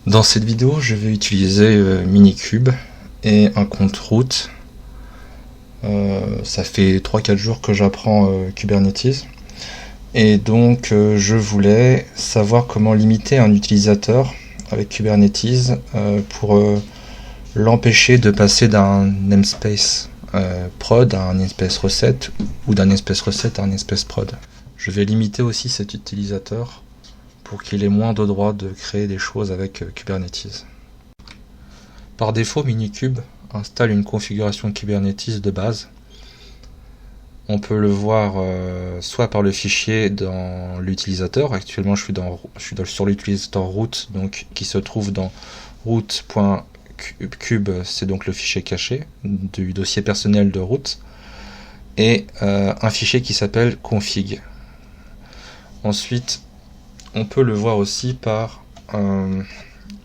Dans cette vidéo, je vais utiliser Minikube et un compte root. Ça fait 3-4 jours que j'apprends Kubernetes. Et donc je voulais savoir comment limiter un utilisateur avec Kubernetes pour l'empêcher de passer d'un namespace prod à un namespace recette ou d'un namespace recette à un namespace prod. Je vais limiter aussi cet utilisateur pour qu'il ait moins de droits de créer des choses avec Kubernetes. Par défaut, Minikube installe une configuration Kubernetes de base. On peut le voir soit par le fichier dans l'utilisateur. Actuellement, je suis sur l'utilisateur root, donc qui se trouve dans root.kube, c'est donc le fichier caché du dossier personnel de root, et un fichier qui s'appelle config. Ensuite, on peut le voir aussi par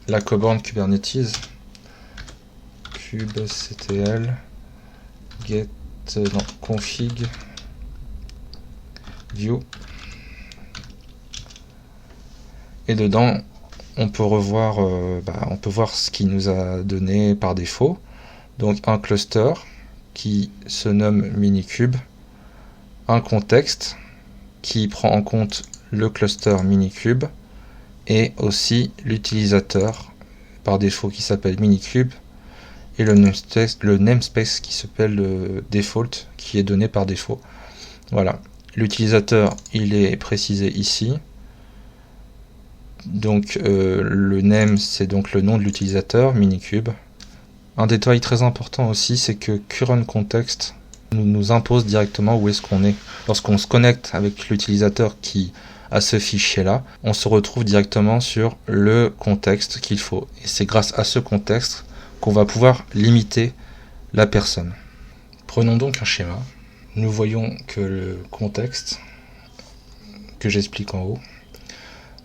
la commande Kubernetes kubectl get config view, et dedans on peut revoir on peut voir ce qu'il nous a donné par défaut, donc un cluster qui se nomme Minikube, un contexte qui prend en compte le cluster Minikube et aussi l'utilisateur par défaut qui s'appelle Minikube et le namespace qui s'appelle default qui est donné par défaut. Voilà, l'utilisateur il est précisé ici, donc le name c'est donc le nom de l'utilisateur Minikube. Un détail très important aussi, c'est que current context nous impose directement où est-ce qu'on est. Lorsqu'on se connecte avec l'utilisateur qui a ce fichier là, on se retrouve directement sur le contexte qu'il faut, et c'est grâce à ce contexte qu'on va pouvoir limiter la personne. Prenons donc un schéma. Nous voyons que le contexte que j'explique en haut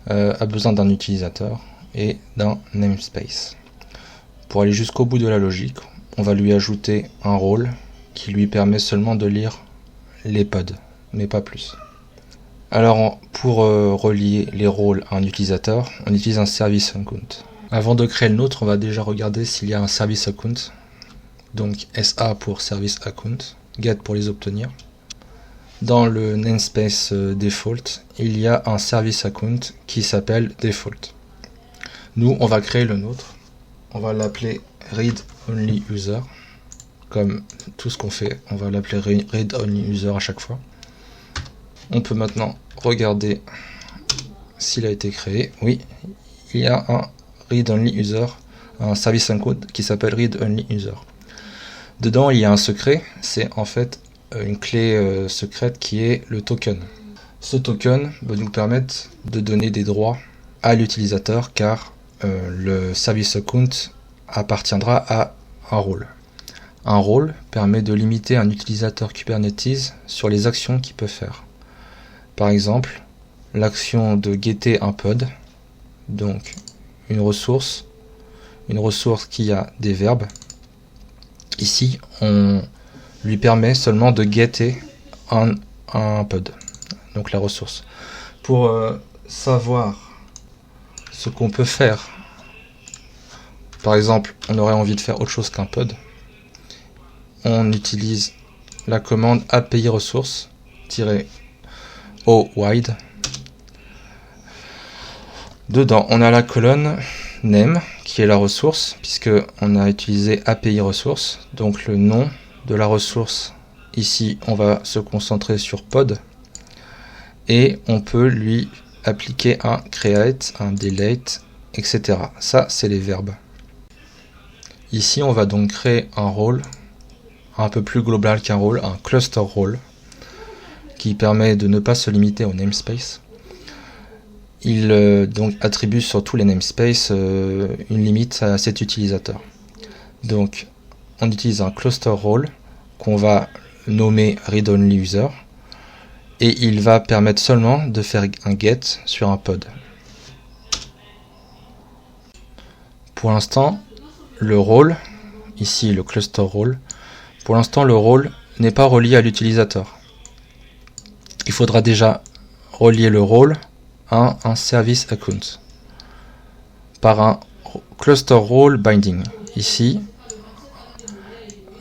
a besoin d'un utilisateur et d'un namespace. Pour aller jusqu'au bout de la logique, on va lui ajouter un rôle qui lui permet seulement de lire les pods, mais pas plus. Alors pour relier les rôles à un utilisateur, on utilise un service account. Avant de créer le nôtre, on va déjà regarder s'il y a un service account. Donc SA pour service account, get pour les obtenir. Dans le namespace default, il y a un service account qui s'appelle default. Nous, on va créer le nôtre. On va l'appeler read only user. Comme tout ce qu'on fait, on va l'appeler read only user à chaque fois. On peut maintenant regarder s'il a été créé. Oui, il y a un read only user, un service account qui s'appelle read only user. Dedans, il y a un secret, c'est en fait une clé secrète qui est le token. Ce token va nous permettre de donner des droits à l'utilisateur, car le service account appartiendra à un rôle. Un rôle permet de limiter un utilisateur Kubernetes sur les actions qu'il peut faire. Par exemple, l'action de getter un pod, donc une ressource qui a des verbes. Ici, on lui permet seulement de getter un pod, donc la ressource. Pour savoir ce qu'on peut faire, par exemple, on aurait envie de faire autre chose qu'un pod, on utilise la commande API ressource-o wide. Dedans, on a la colonne name qui est la ressource, puisque on a utilisé API ressource, donc le nom de la ressource. Ici, on va se concentrer sur pod, et on peut lui appliquer un create, un delete, etc. Ça, c'est les verbes. Ici, on va donc créer un rôle un peu plus global qu'un rôle, un cluster role, qui permet de ne pas se limiter au namespace. Il donc attribue sur tous les namespaces une limite à cet utilisateur. Donc on utilise un cluster role qu'on va nommer read only user, et il va permettre seulement de faire un get sur un pod. Pour l'instant, le rôle, ici le cluster role, pour l'instant le rôle n'est pas relié à l'utilisateur. Il faudra déjà relier le rôle à un service account par un cluster role binding. Ici,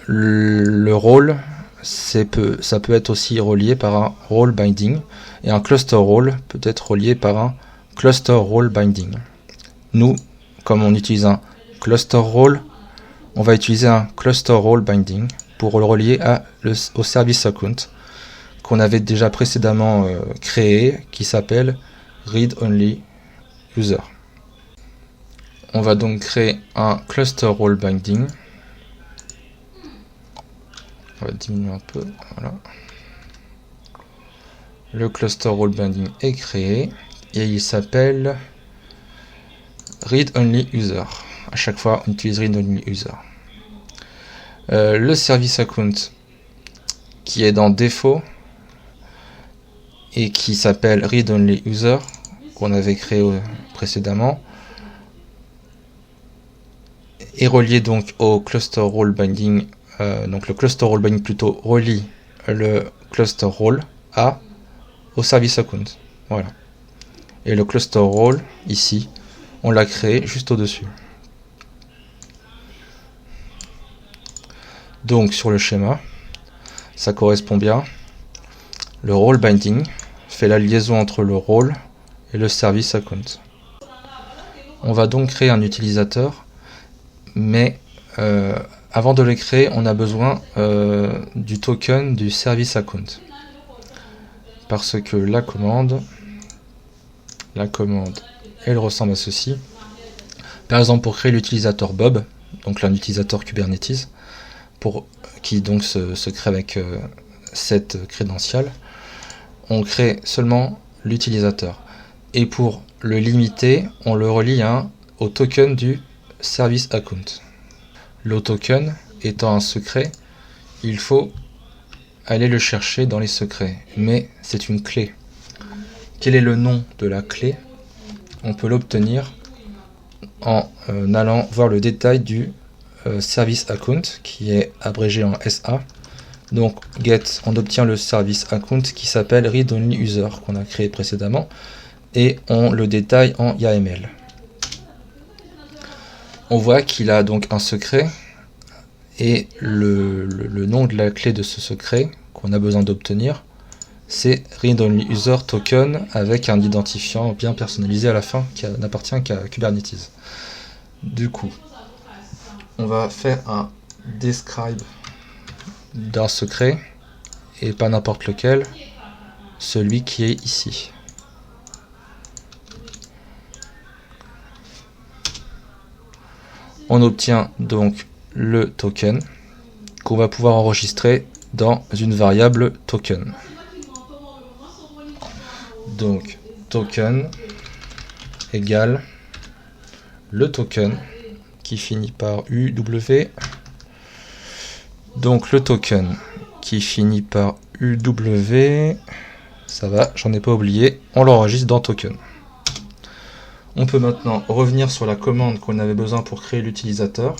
le rôle, ça peut être aussi relié par un role binding, et un cluster role peut être relié par un cluster role binding. Nous, comme on utilise un cluster role, on va utiliser un cluster role binding pour le relier au service account qu'on avait déjà précédemment créé, qui s'appelle read only user. On va donc créer un cluster role binding. On va diminuer un peu, voilà. Le cluster role binding est créé et il s'appelle read only user. À chaque fois, on utilise read only user. Le service account qui est dans défaut et qui s'appelle read only user qu'on avait créé précédemment est relié donc au cluster role binding. Donc le cluster role binding plutôt relie le cluster role au service account. Voilà. Et le cluster role ici, on l'a créé juste au-dessus. Donc sur le schéma, ça correspond bien. Le role binding fait la liaison entre le role et le service account. On va donc créer un utilisateur, mais avant de le créer, on a besoin du token du service account. Parce que la commande, elle ressemble à ceci. Par exemple, pour créer l'utilisateur Bob, donc un utilisateur Kubernetes, qui donc se crée avec cette crédentiale, on crée seulement l'utilisateur. Et pour le limiter, on le relie au token du service account. Le token étant un secret, il faut aller le chercher dans les secrets, mais c'est une clé. Quel est le nom de la clé? On peut l'obtenir en allant voir le détail du service account, qui est abrégé en SA. Donc get, on obtient le service account qui s'appelle read only user qu'on a créé précédemment, et on le détaille en YAML. On voit qu'il a donc un secret, et le nom de la clé de ce secret qu'on a besoin d'obtenir, c'est read only user token avec un identifiant bien personnalisé à la fin qui n'appartient qu'à Kubernetes. Du coup, on va faire un describe d'un secret, et pas n'importe lequel, celui qui est ici. On obtient donc le token qu'on va pouvoir enregistrer dans une variable token. Donc token égale le token qui finit par UW. Donc le token qui finit par UW, ça va, j'en ai pas oublié, on l'enregistre dans token. On peut maintenant revenir sur la commande qu'on avait besoin pour créer l'utilisateur.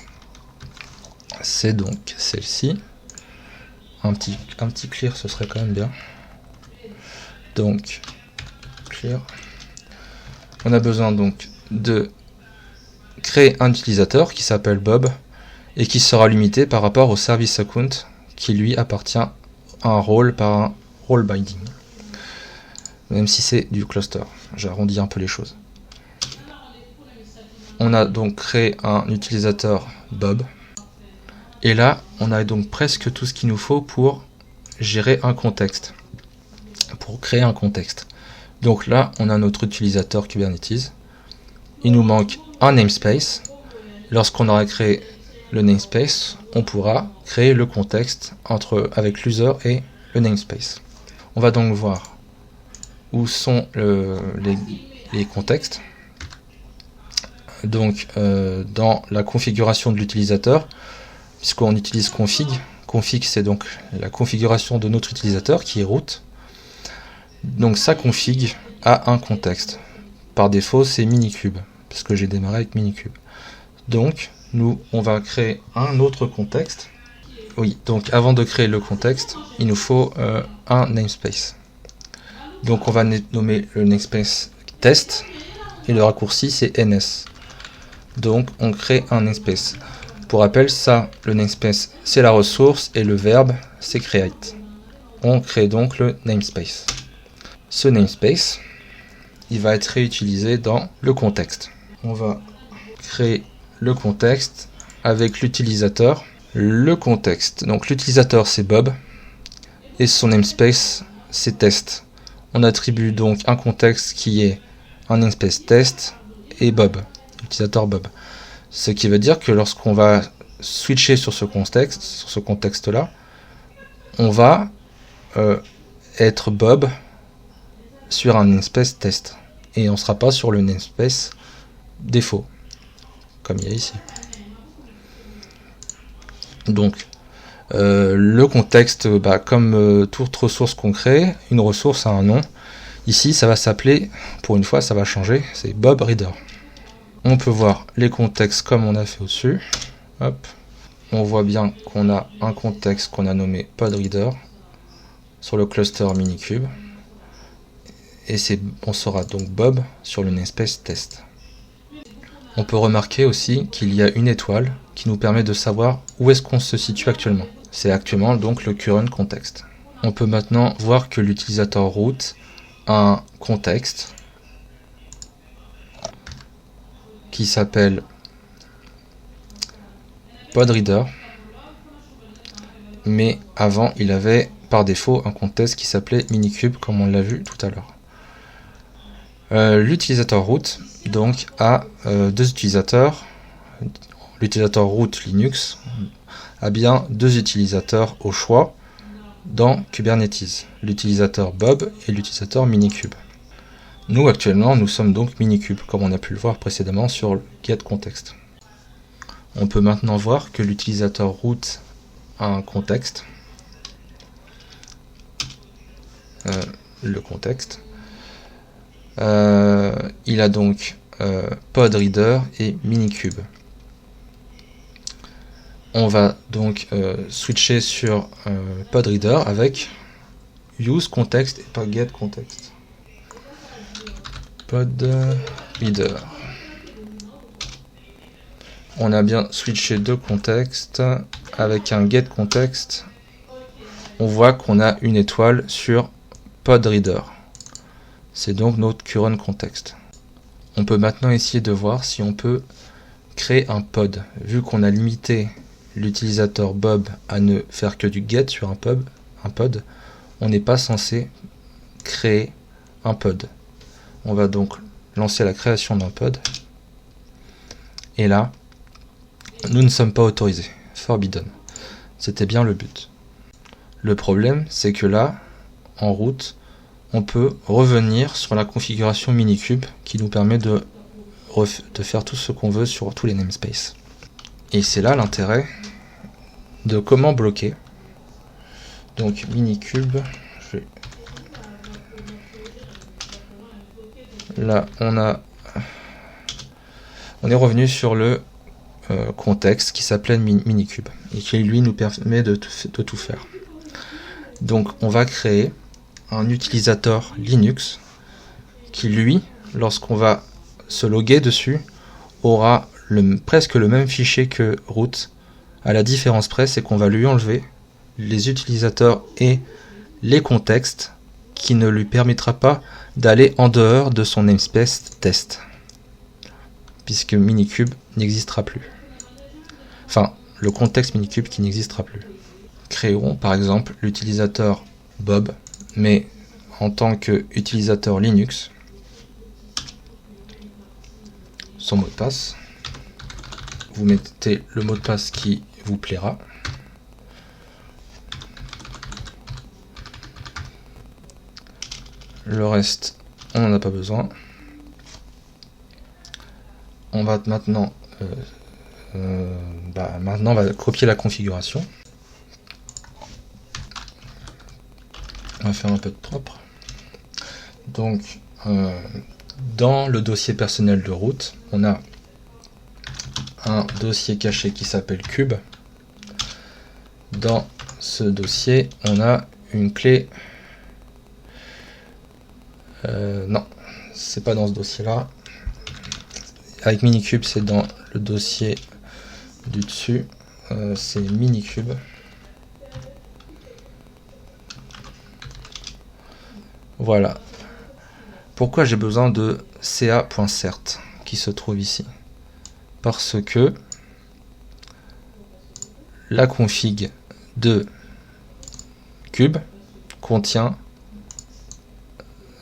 C'est donc celle-ci. Un petit clear, ce serait quand même bien. Donc clear. On a besoin donc de créer un utilisateur qui s'appelle Bob et qui sera limité par rapport au service account qui lui appartient à un rôle par un role binding. Même si c'est du cluster. J'arrondis un peu les choses. On a donc créé un utilisateur Bob. Et là, on a donc presque tout ce qu'il nous faut pour gérer un contexte. Pour créer un contexte. Donc là, on a notre utilisateur Kubernetes. Il nous manque un namespace. Lorsqu'on aura créé le namespace, on pourra créer le contexte avec l'user et le namespace. On va donc voir où sont les contextes. Donc dans la configuration de l'utilisateur, puisqu'on utilise config. Config, c'est donc la configuration de notre utilisateur qui est root. Donc sa config a un contexte. Par défaut, c'est Minikube, parce que j'ai démarré avec Minikube. Donc nous, on va créer un autre contexte. Oui, donc avant de créer le contexte, il nous faut un namespace. Donc on va nommer le namespace test, et le raccourci c'est ns. Donc on crée un namespace. Pour rappel, ça, le namespace, c'est la ressource et le verbe, c'est create. On crée donc le namespace. Ce namespace, il va être réutilisé dans le contexte. On va créer le contexte avec l'utilisateur. Le contexte, donc l'utilisateur c'est Bob et son namespace c'est test. On attribue donc un contexte qui est un namespace test et Bob, l'utilisateur Bob. Ce qui veut dire que lorsqu'on va switcher sur ce contexte-là, on va être Bob sur un namespace test. Et on ne sera pas sur le namespace défaut, comme il y a ici. Donc, le contexte, comme toute ressource qu'on crée, une ressource a un nom. Ici, ça va s'appeler, pour une fois, ça va changer, c'est Bob Reader. On peut voir les contextes comme on a fait au-dessus. Hop. On voit bien qu'on a un contexte qu'on a nommé PodReader sur le cluster Minikube. Et on sera donc Bob sur le namespace test. On peut remarquer aussi qu'il y a une étoile qui nous permet de savoir où est-ce qu'on se situe actuellement. C'est actuellement donc le current context. On peut maintenant voir que l'utilisateur root a un contexte qui s'appelle PodReader, mais avant il avait par défaut un contexte qui s'appelait Minikube comme on l'a vu tout à l'heure. L'utilisateur root donc a deux utilisateurs. L'utilisateur root Linux a bien deux utilisateurs au choix dans Kubernetes, l'utilisateur Bob et l'utilisateur Minikube. Nous actuellement nous sommes donc Minikube comme on a pu le voir précédemment sur le getContext. On peut maintenant voir que l'utilisateur root a un contexte, le contexte. Il a donc PodReader et Minikube. On va donc switcher sur PodReader avec useContext et pas getContext. PodReader. On a bien switché deux contextes avec un getContext. On voit qu'on a une étoile sur PodReader. C'est donc notre current context. On peut maintenant essayer de voir si on peut créer un pod. Vu qu'on a limité l'utilisateur Bob à ne faire que du get sur un pod, on n'est pas censé créer un pod. On va donc lancer la création d'un pod. Et là, nous ne sommes pas autorisés. Forbidden. C'était bien le but. Le problème, c'est que là, en route, on peut revenir sur la configuration Minikube qui nous permet de faire tout ce qu'on veut sur tous les namespaces. Et c'est là l'intérêt de comment bloquer. Donc Minikube, là on est revenu sur le contexte qui s'appelait Minikube et qui lui nous permet de tout faire. Donc on va créer un utilisateur Linux qui lui, lorsqu'on va se loguer dessus, aura presque le même fichier que root. À la différence près, c'est qu'on va lui enlever les utilisateurs et les contextes qui ne lui permettra pas d'aller en dehors de son namespace test, puisque Minikube n'existera plus. Enfin, le contexte Minikube qui n'existera plus. Créons par exemple l'utilisateur Bob, mais en tant qu'utilisateur Linux, son mot de passe. Vous mettez le mot de passe qui vous plaira. Le reste, on n'en a pas besoin. On va maintenant, on va copier la configuration. On va faire un peu de propre. Donc, dans le dossier personnel de root, on a un dossier caché qui s'appelle cube. Dans ce dossier, on a une clé. Non, c'est pas dans ce dossier-là. avec Minikube, c'est dans le dossier du dessus, c'est Minikube. Voilà. Pourquoi j'ai besoin de ca.cert qui se trouve ici? Parce que la config de Cube contient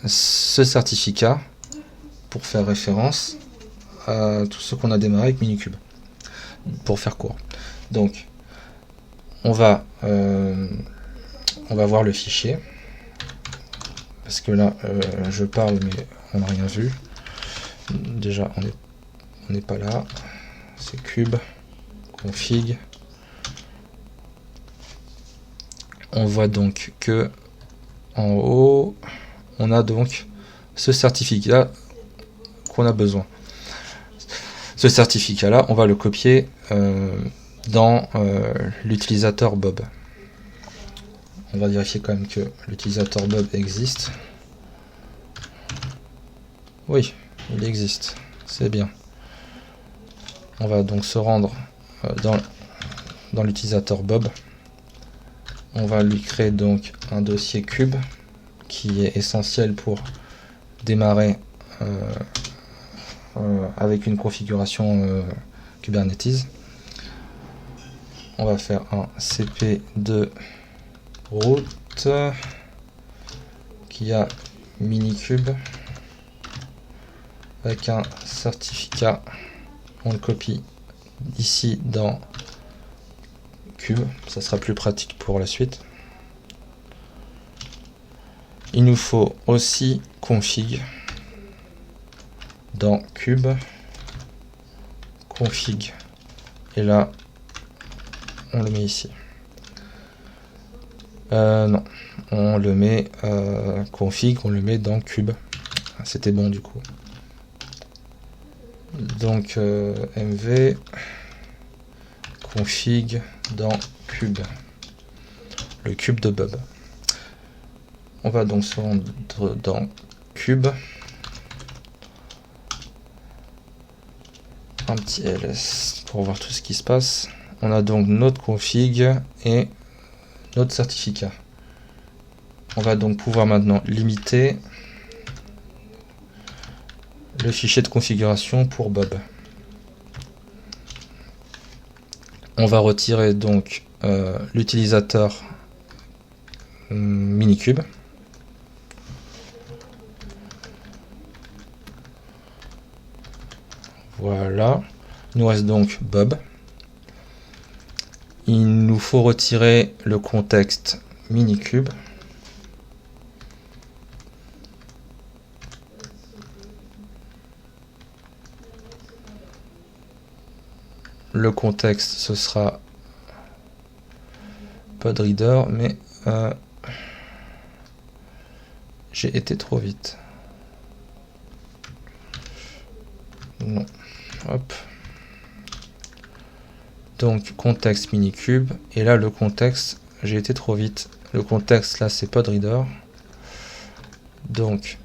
ce certificat pour faire référence à tout ce qu'on a démarré avec Minikube, pour faire court. Donc on va voir le fichier, parce que là je parle mais on n'a rien vu. Déjà on n'est pas là, c'est cube config. On voit donc que en haut on a donc ce certificat qu'on a besoin. Ce certificat là on va le copier dans l'utilisateur Bob. On va vérifier quand même que l'utilisateur Bob existe. Oui, il existe, c'est bien. On va donc se rendre dans l'utilisateur Bob. On va lui créer donc un dossier cube qui est essentiel pour démarrer avec une configuration Kubernetes. On va faire un cp2 root qui a Minikube avec un certificat. On le copie ici dans Cube, ça sera plus pratique pour la suite. Il nous faut aussi config dans Cube, config, et là on le met ici. Non, on le met config, on le met dans Cube. C'était bon du coup. Donc mv config dans Cube, le cube de Bob. On va donc se rendre dans Cube, un petit ls pour voir tout ce qui se passe. On a donc notre config et notre certificat. On va donc pouvoir maintenant limiter le fichier de configuration pour Bob. On va retirer donc l'utilisateur Minikube. Voilà. Il nous reste donc Bob. Il nous faut retirer le contexte Minikube. Le contexte, ce sera PodReader, mais j'ai été trop vite. Non. Hop. Donc contexte Minikube, et là le contexte, j'ai été trop vite. Le contexte là c'est PodReader. Donc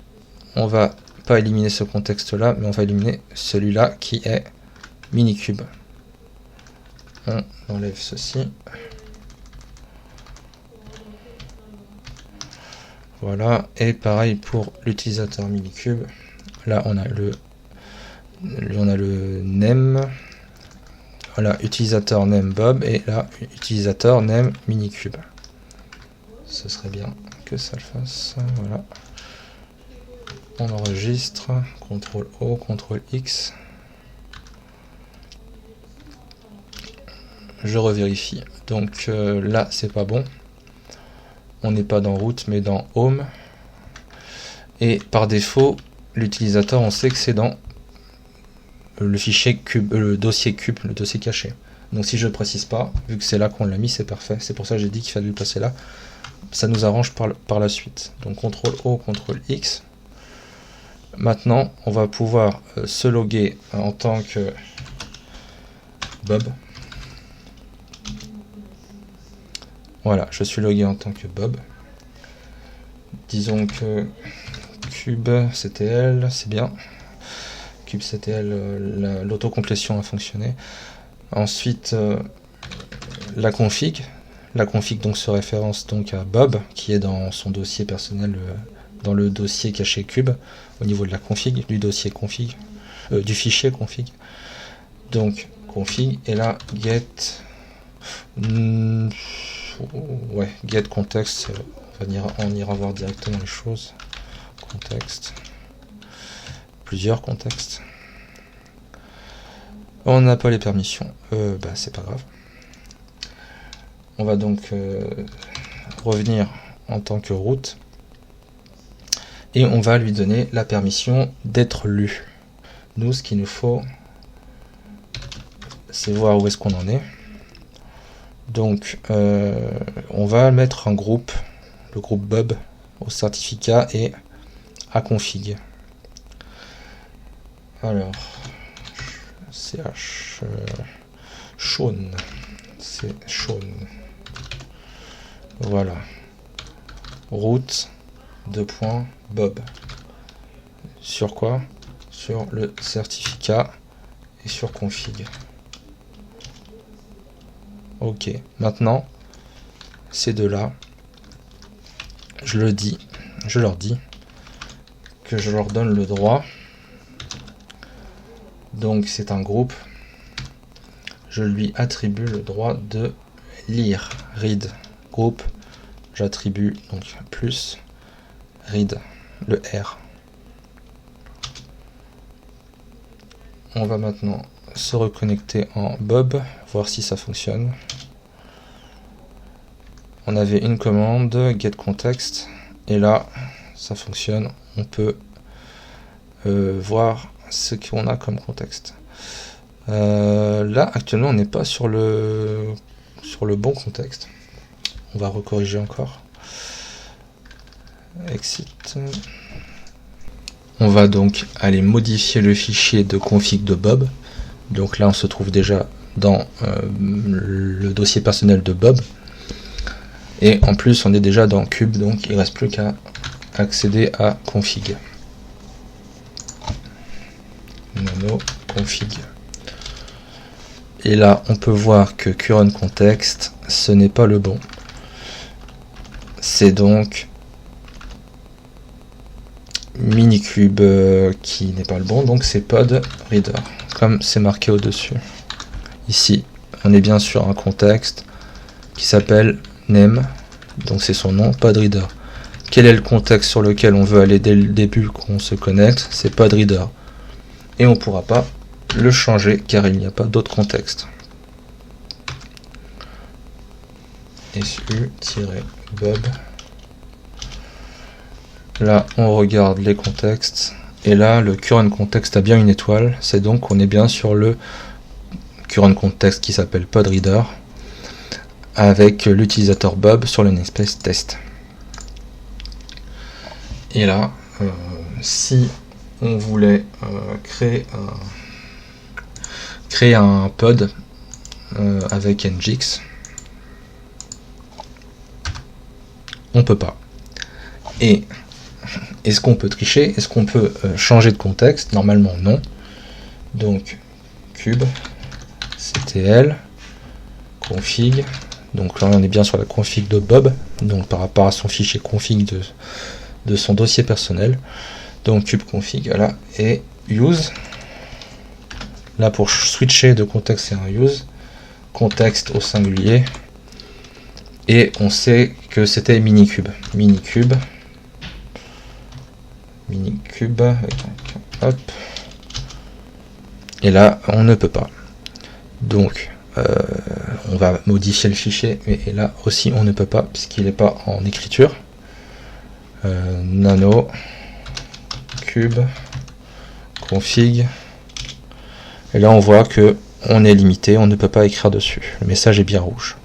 on va pas éliminer ce contexte là, mais on va éliminer celui-là qui est Minikube. On enlève ceci. Voilà, et pareil pour l'utilisateur Minikube. Là on a le name. Voilà, utilisateur name Bob, et là utilisateur name Minikube. Ce serait bien que ça le fasse. Voilà. On enregistre, CTRL O, CTRL X. Je revérifie. Donc là c'est pas bon. On n'est pas dans root mais dans home. Et par défaut, l'utilisateur, on sait que c'est dans le fichier cube, le dossier cube, le dossier caché. Donc si je ne précise pas, vu que c'est là qu'on l'a mis, c'est parfait. C'est pour ça que j'ai dit qu'il fallait le placer là. Ça nous arrange par la suite. Donc CTRL O, CTRL X. Maintenant, on va pouvoir se loguer en tant que Bob. Voilà, je suis logué en tant que Bob. Disons que cube, ctl, c'est bien. kubectl, l'autocomplétion a fonctionné. Ensuite, la config. La config donc se référence donc à Bob, qui est dans son dossier personnel, dans le dossier caché cube, au niveau de la config, du dossier config, du fichier config. Donc config, et là get get context, on ira voir directement les choses. Contexte, plusieurs contextes. On n'a pas les permissions, c'est pas grave. On va donc revenir en tant que root et on va lui donner la permission d'être lu. Nous, ce qu'il nous faut, c'est voir où est-ce qu'on en est. Donc, on va mettre un groupe, le groupe Bob, au certificat et à config. Alors, ch shown, c'est shown. Voilà. Root .bob. Sur quoi? Sur le certificat et sur config. Ok. Maintenant, ces deux-là, je leur dis que je leur donne le droit. Donc c'est un groupe. Je lui attribue le droit de lire, read. Groupe, j'attribue donc plus read, le R. On va maintenant se reconnecter en Bob, voir si ça fonctionne. On avait une commande get context et là ça fonctionne. On peut voir ce qu'on a comme contexte. Là actuellement on n'est pas sur le bon contexte. On va recorriger encore. Exit. On va donc aller modifier le fichier de config de Bob. Donc là on se trouve déjà dans le dossier personnel de Bob. Et en plus on est déjà dans cube, donc il ne reste plus qu'à accéder à config. Nano config. Et là on peut voir que current context, ce n'est pas le bon. C'est donc minikube qui n'est pas le bon, donc c'est podreader, comme c'est marqué au-dessus. Ici, on est bien sur un contexte qui s'appelle name, donc c'est son nom, podreader. Quel est le contexte sur lequel on veut aller dès le début qu'on se connecte? C'est podreader. Et on ne pourra pas le changer car il n'y a pas d'autre contexte. su-bob. Là on regarde les contextes et là le current context a bien une étoile, c'est donc qu'on est bien sur le current context qui s'appelle podreader avec l'utilisateur Bob sur le namespace test. Et là si on voulait créer un pod avec Nginx, on peut pas. Et est-ce qu'on peut tricher? Est-ce qu'on peut changer de contexte? Normalement non. Donc kubectl config. Donc là on est bien sur la config de Bob, donc par rapport à son fichier config de son dossier personnel. Donc kubeconfig, voilà, et use. Là pour switcher de contexte c'est un use. Contexte au singulier. Et on sait que c'était minikube. Minikube. Hop. Et là on ne peut pas. Donc on va modifier le fichier, et là aussi on ne peut pas puisqu'il n'est pas en écriture. Nano cube config, et là on voit que on est limité, on ne peut pas écrire dessus. Le message est bien rouge.